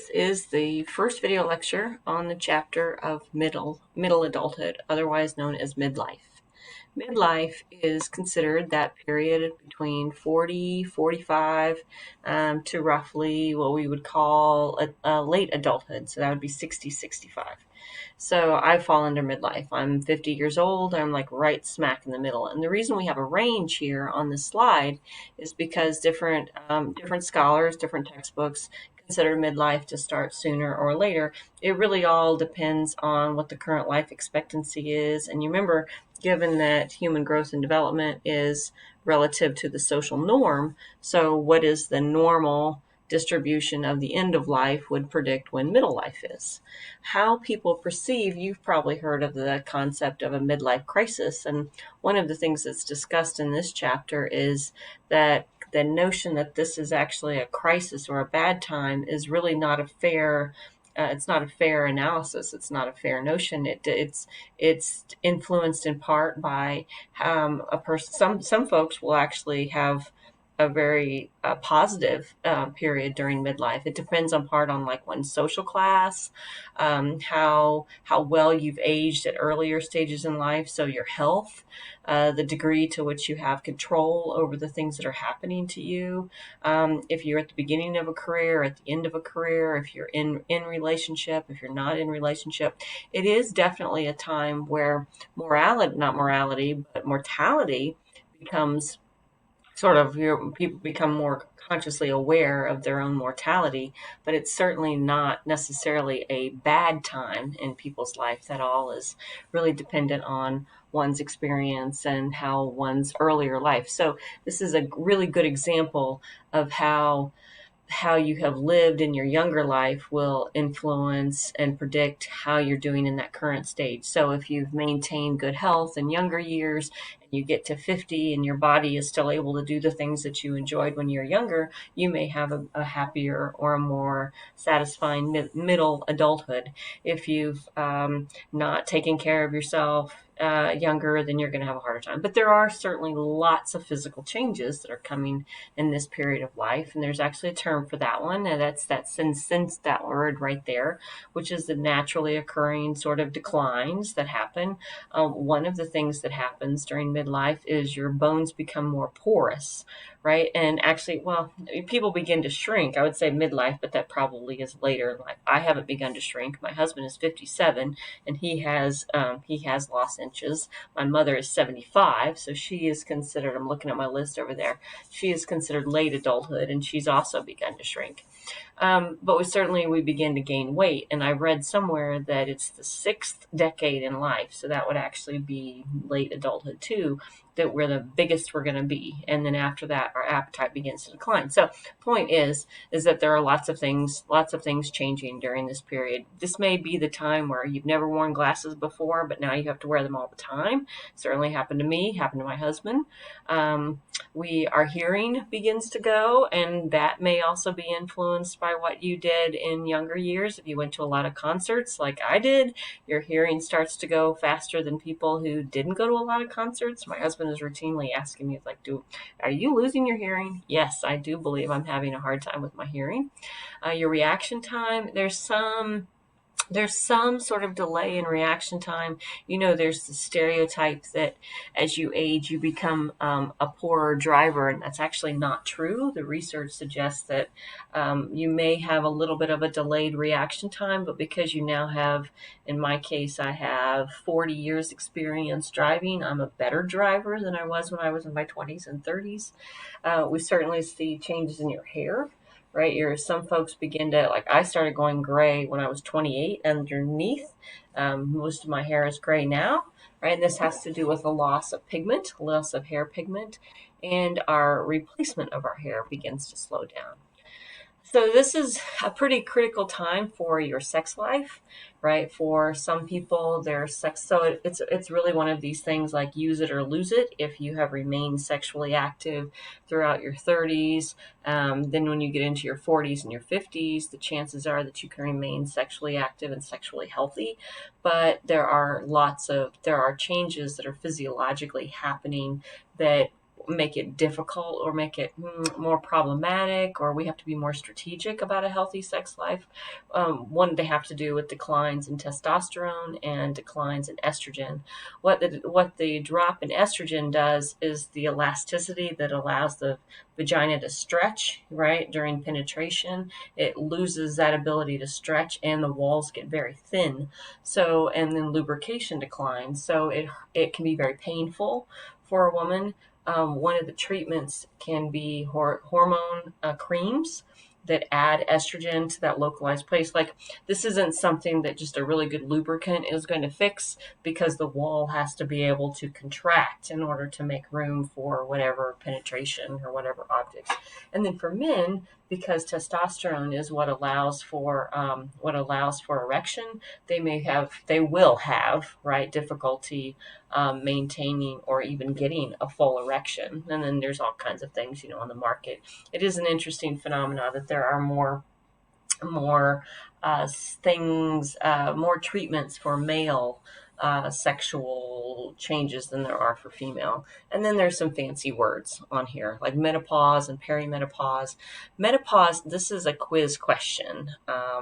This is the first video lecture on the chapter of middle adulthood, otherwise known as midlife. Midlife is considered that period between 40, 45, to roughly what we would call a late adulthood. So that would be 60, 65. So I fall under midlife. I'm 50 years old. I'm like right smack in the middle. And the reason we have a range here on this slide is because different scholars, different textbooks consider midlife to start sooner or later. It really all depends on what the current life expectancy is. And you remember, given that human growth and development is relative to the social norm, so what is the normal distribution of the end of life would predict when middle life is. How people perceive, you've probably heard of the concept of a midlife crisis. And one of the things that's discussed in this chapter is that the notion that this is actually a crisis or a bad time is really not a fair it's not a fair analysis. It's not a fair notion. It's influenced in part by a person. Some folks will actually have a very positive period during midlife. It depends on part on like one's social class, how well you've aged at earlier stages in life, so your health, the degree to which you have control over the things that are happening to you. If you're at the beginning of a career, at the end of a career, if you're in relationship, if you're not in relationship, it is definitely a time where mortality becomes sort of people become more consciously aware of their own mortality, but it's certainly not necessarily a bad time in people's life. That all is really dependent on one's experience and how one's earlier life. So this is a really good example of how you have lived in your younger life will influence and predict how you're doing in that current stage. So if you've maintained good health in younger years and you get to 50 and your body is still able to do the things that you enjoyed when you're younger, you may have a happier or a more satisfying middle adulthood. If you've not taken care of yourself younger, then you're going to have a harder time. But there are certainly lots of physical changes that are coming in this period of life, and there's actually a term for that one, and that's since that word right there, which is the naturally occurring sort of declines that happen. One of the things that happens during midlife is your bones become more porous, right? And actually, well, people begin to shrink. I would say midlife, but that probably is later in life. I haven't begun to shrink. My husband is 57, and he has lost inches. My mother is 75, so she is considered. I'm looking at my list over there. She is considered late adulthood, and she's also begun to shrink. But we begin to gain weight, and I read somewhere that it's the sixth decade in life, so that would actually be late adulthood too, that we're the biggest we're going to be, and then after that, our appetite begins to decline. So, point is that there are lots of things changing during this period. This may be the time where you've never worn glasses before, but now you have to wear them all the time. Certainly happened to me, happened to my husband. Our hearing begins to go, and that may also be influenced by what you did in younger years. If you went to a lot of concerts like I did, your hearing starts to go faster than people who didn't go to a lot of concerts. My husband is routinely asking me, like, are you losing your hearing? Yes, I do believe I'm having a hard time with my hearing. Your reaction time, there's some sort of delay in reaction time. There's the stereotype that as you age, you become a poorer driver, and that's actually not true. The research suggests that you may have a little bit of a delayed reaction time, but because you now have, in my case, I have 40 years experience driving, I'm a better driver than I was when I was in my 20s and 30s. We certainly see changes in your hair. Right, some folks begin to, like, I started going gray when I was 28 underneath. Most of my hair is gray now, right? And this has to do with a loss of hair pigment, and our replacement of our hair begins to slow down. So this is a pretty critical time for your sex life, right? For some people, their sex, so it's really one of these things like use it or lose it. If you have remained sexually active throughout your 30s, then when you get into your 40s and your 50s, the chances are that you can remain sexually active and sexually healthy. But there are changes that are physiologically happening that make it difficult or make it more problematic, or we have to be more strategic about a healthy sex life. One, they have to do with declines in testosterone and declines in estrogen. What the drop in estrogen does is the elasticity that allows the vagina to stretch, right, during penetration. It loses that ability to stretch, and the walls get very thin. So, and then lubrication declines. So it can be very painful for a woman. One of the treatments can be hormone creams that add estrogen to that localized place. Like, this isn't something that just a really good lubricant is going to fix, because the wall has to be able to contract in order to make room for whatever penetration or whatever objects. And then for men, because testosterone is what allows for erection, they will have right difficulty maintaining or even getting a full erection. And then there's all kinds of things, on the market. It is an interesting phenomenon that there are more things, more treatments for male sexual changes than there are for female. And then there's some fancy words on here, like menopause and perimenopause. Menopause, this is a quiz question.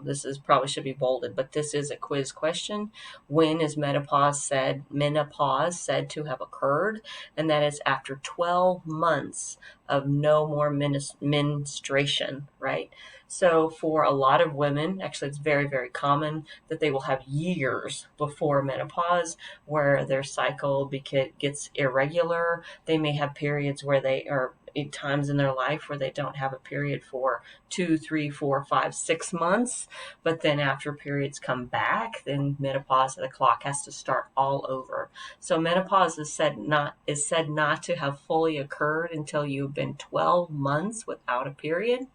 This is probably should be bolded, but this is a quiz question. When is menopause said to have occurred? And that is after 12 months of no more menstruation, right? So for a lot of women, actually, it's very, very common that they will have years before menopause where their cycle gets irregular. They may have periods where they are times in their life where they don't have a period for 2, 3, 4, 5, 6 months. But then after periods come back, then menopause, the clock has to start all over. So menopause is said not to have fully occurred until you've been 12 months without a period.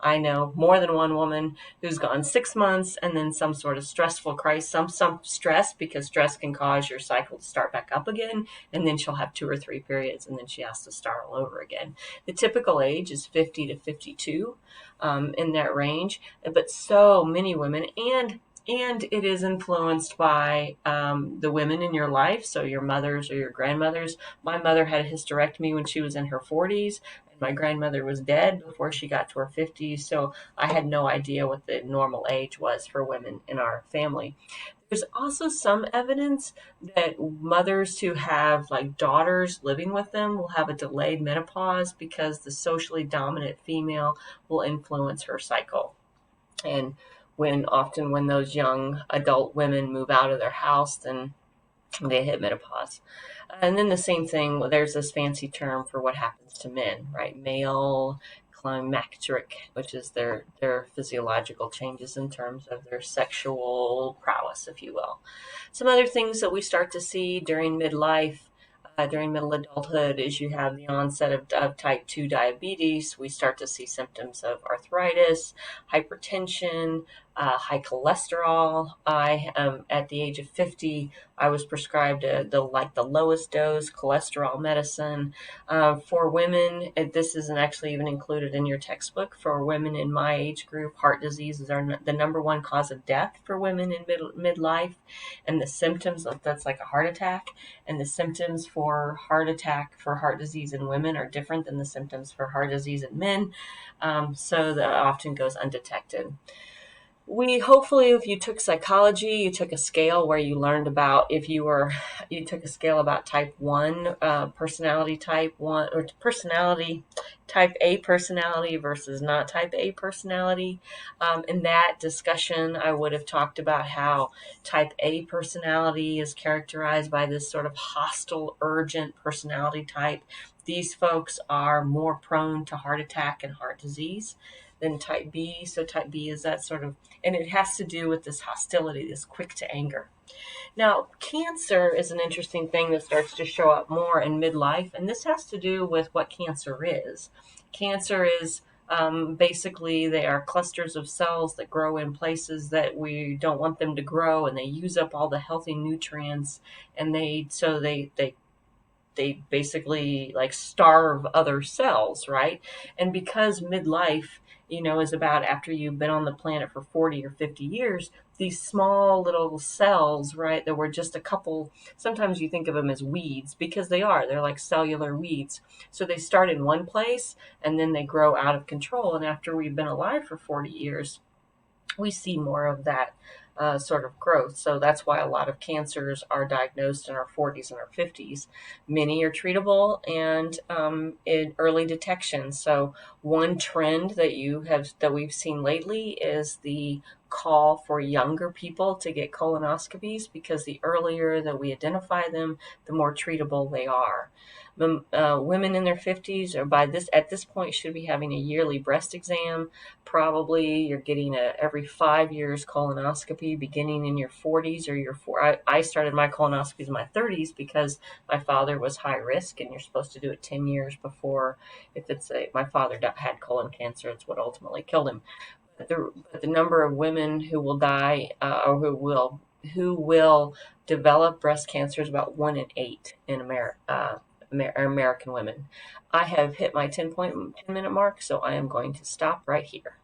I know more than one woman who's gone 6 months and then some sort of stressful crisis, some stress, because stress can cause your cycle to start back up again, and then she'll have 2 or 3 periods, and then she has to start all over again. The typical age is 50 to 52, in that range, but so many women, and it is influenced by the women in your life, so your mothers or your grandmothers. My mother had a hysterectomy when she was in her 40s. My grandmother was dead before she got to her 50s, so I had no idea what the normal age was for women in our family. There's also some evidence that mothers who have like daughters living with them will have a delayed menopause because the socially dominant female will influence her cycle. And when those young adult women move out of their house, then they hit menopause. And then the same thing, there's this fancy term for what happens to men, right? Male climacteric, which is their physiological changes in terms of their sexual prowess, if you will. Some other things that we start to see during midlife, during middle adulthood, is you have the onset of type 2 diabetes. We start to see symptoms of arthritis, hypertension, high cholesterol. At the age of 50, I was prescribed the lowest dose cholesterol medicine. For women, this isn't actually even included in your textbook. For women in my age group, heart disease is the number one cause of death for women in midlife, and the symptoms, that's like a heart attack, and the symptoms for heart disease in women are different than the symptoms for heart disease in men. So that often goes undetected. Hopefully, if you took psychology, you took a scale where you learned about, you took a scale about type 1, personality type 1, or personality, type A personality versus not type A personality. In that discussion, I would have talked about how type A personality is characterized by this sort of hostile, urgent personality type. These folks are more prone to heart attack and heart disease than type B. So type B is that sort of, and it has to do with this hostility, this quick to anger. Now, cancer is an interesting thing that starts to show up more in midlife, and this has to do with what cancer is. Cancer is basically, they are clusters of cells that grow in places that we don't want them to grow, and they use up all the healthy nutrients, and they basically like starve other cells, right? And because midlife is about after you've been on the planet for 40 or 50 years, these small little cells, right, that were just a couple, sometimes you think of them as weeds because they're like cellular weeds. So they start in one place and then they grow out of control. And after we've been alive for 40 years, we see more of that sort of growth. So that's why a lot of cancers are diagnosed in our 40s and our 50s. Many are treatable and in early detection. So one trend that we've seen lately is the call for younger people to get colonoscopies because the earlier that we identify them, the more treatable they are. Women in their 50s or at this point should be having a yearly breast exam. Probably you're getting a every 5 years colonoscopy beginning in your 40s or I started my colonoscopies in my 30s because my father was high risk and you're supposed to do it 10 years before. My father had colon cancer. It's what ultimately killed him. But the number of women who will die or who will develop breast cancer is about 1 in 8 in American women. I have hit my 10 minute mark, so I am going to stop right here.